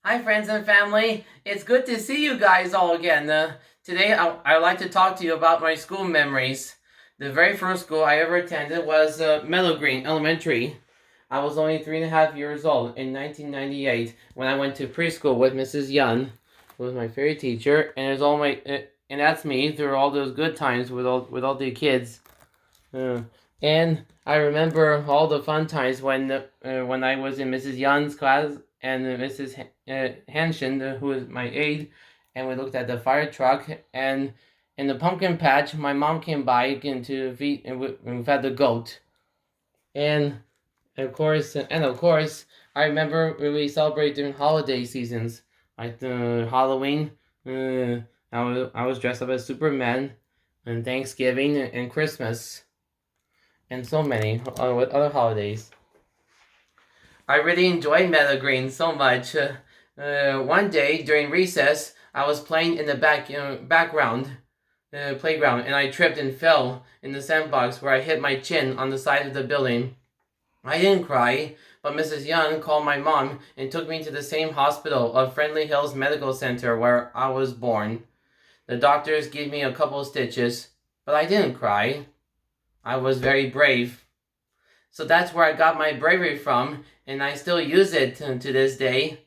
Hi, friends and family. It's good to see you guys all again. Today, I'd like to talk to you about my school memories. The very first school I ever attended was Meadow Green Elementary. I was only 3.5 years old in 1998 when I went to preschool with Mrs. Yun, who was my favorite teacher, and it's all and that's me through all those good times with all the kids. Uh, and I remember all the fun times when I was in Mrs. Yun's class and Mrs. Hanshin, who was my aide, and we looked at the fire truck. And in the pumpkin patch, my mom came by into feed, and we fed the goat. And of course, I remember when we celebrate during holiday seasons, like the Halloween. I was dressed up as Superman, and Thanksgiving and Christmas and so many with other holidays. I really enjoyed Meadow Green so much. One day during recess, I was playing in the background playground, and I tripped and fell in the sandbox where I hit my chin on the side of the building. I didn't cry, but Mrs. Young called my mom and took me to the same hospital of Friendly Hills Medical Center where I was born. The doctors gave me a couple stitches, but I didn't cry. I was very brave. So that's where I got my bravery from, and I still use it to this day.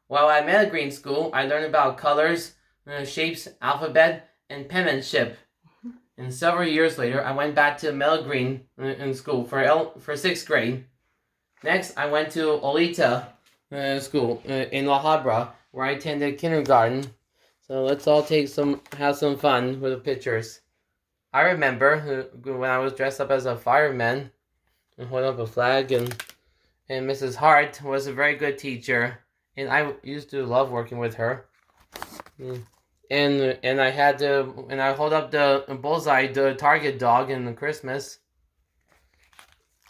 While at Meadow Green School, I learned about colors, shapes, alphabet, and penmanship. And several years later, I went back to Meadow Green in school for sixth grade. Next, I went to Olita school in La Habra, where I attended kindergarten. So let's all have some fun with the pictures. I remember when I was dressed up as a fireman and holding up a flag, and Mrs. Hart was a very good teacher, and I used to love working with her. Mm. And I hold up the bullseye, the target dog in the Christmas.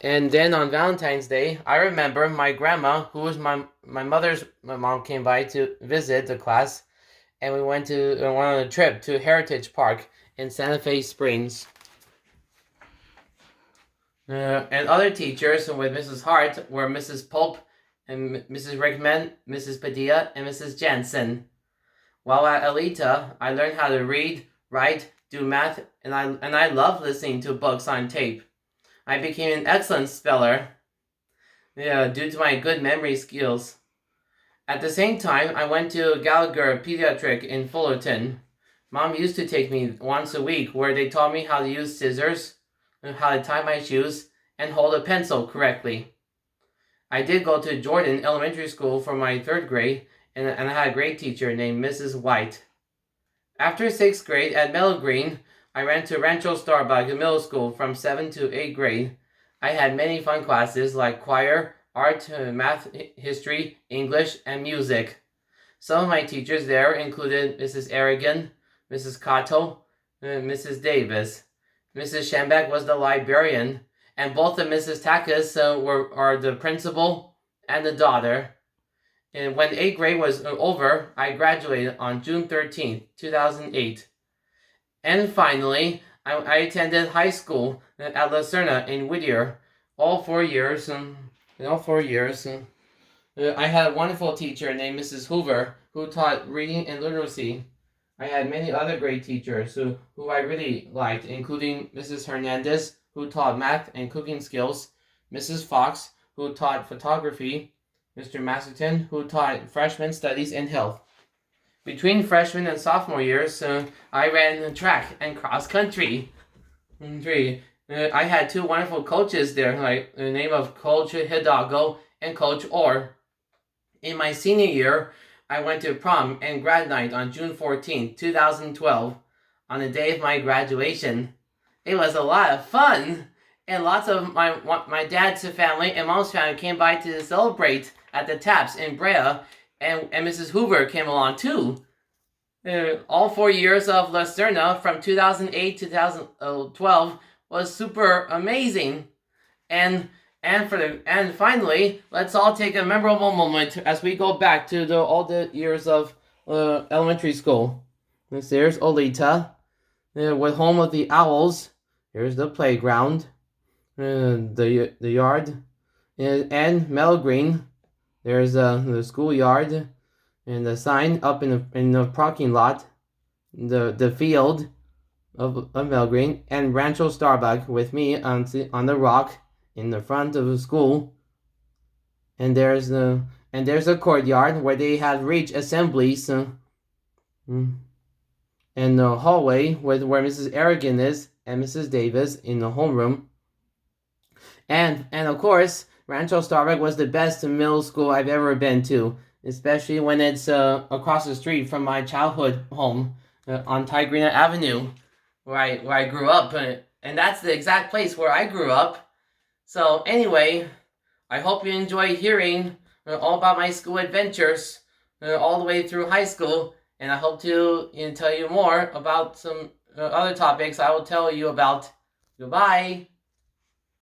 And then on Valentine's Day, I remember my grandma, who was my mom, came by to visit the class, and we went on a trip to Heritage Park in Santa Fe Springs. And other teachers with Mrs. Hart were Mrs. Pope and Mrs. Rickman, Mrs. Padilla, and Mrs. Jansen. While at Olita, I learned how to read, write, do math, and I love listening to books on tape. I became an excellent speller, due to my good memory skills. At the same time, I went to Gallagher Pediatric in Fullerton. Mom used to take me once a week where they taught me how to use scissors, and how to tie my shoes, and hold a pencil correctly. I did go to Jordan Elementary School for my third grade, and I had a great teacher named Mrs. White. After sixth grade at Meadow Green, I went to Rancho Starbuck Middle School from 7th to 8th grade. I had many fun classes like choir, art, math, history, English, and music. Some of my teachers there included Mrs. Aragon, Mrs. Cotto, Mrs. Davis. Mrs. Schembeck was the librarian, and both of Mrs. Takas are the principal and the daughter. And when 8th grade was over, I graduated on June 13th, 2008. And finally, I attended high school at La Serna in Whittier. All 4 years, I had a wonderful teacher named Mrs. Hoover who taught reading and literacy. I had many other great teachers who I really liked, including Mrs. Hernandez, who taught math and cooking skills, Mrs. Fox, who taught photography, Mr. Masterton, who taught freshman studies and health. Between freshman and sophomore years, I ran track and cross country. I had two wonderful coaches there, like the name of Coach Hidalgo and Coach Orr. In my senior year, I went to prom and grad night on June 14th, 2012, on the day of my graduation. It was a lot of fun, and lots of my dad's family and mom's family came by to celebrate at the Taps in Brea, and Mrs. Hoover came along too. All 4 years of La Serna from 2008 to 2012 was super amazing. And finally, let's all take a memorable moment as we go back to all the years of elementary school. There's Olita, with home of the owls. Here's the playground, the yard, and Meadow Green. There's the schoolyard, and the sign up in the parking lot, the field of Meadow Green, and Rancho Starbuck with me on the rock in the front of the school. And there's a courtyard where they have reach assemblies. And the hallway where Mrs. Aragon is and Mrs. Davis in the homeroom. And of course, Rancho Starbuck was the best middle school I've ever been to, especially when it's across the street from my childhood home on Tigrina Avenue, where I grew up, and that's the exact place where I grew up. So anyway, I hope you enjoy hearing all about my school adventures all the way through high school, and I hope to tell you more about some other topics I will tell you about. Goodbye.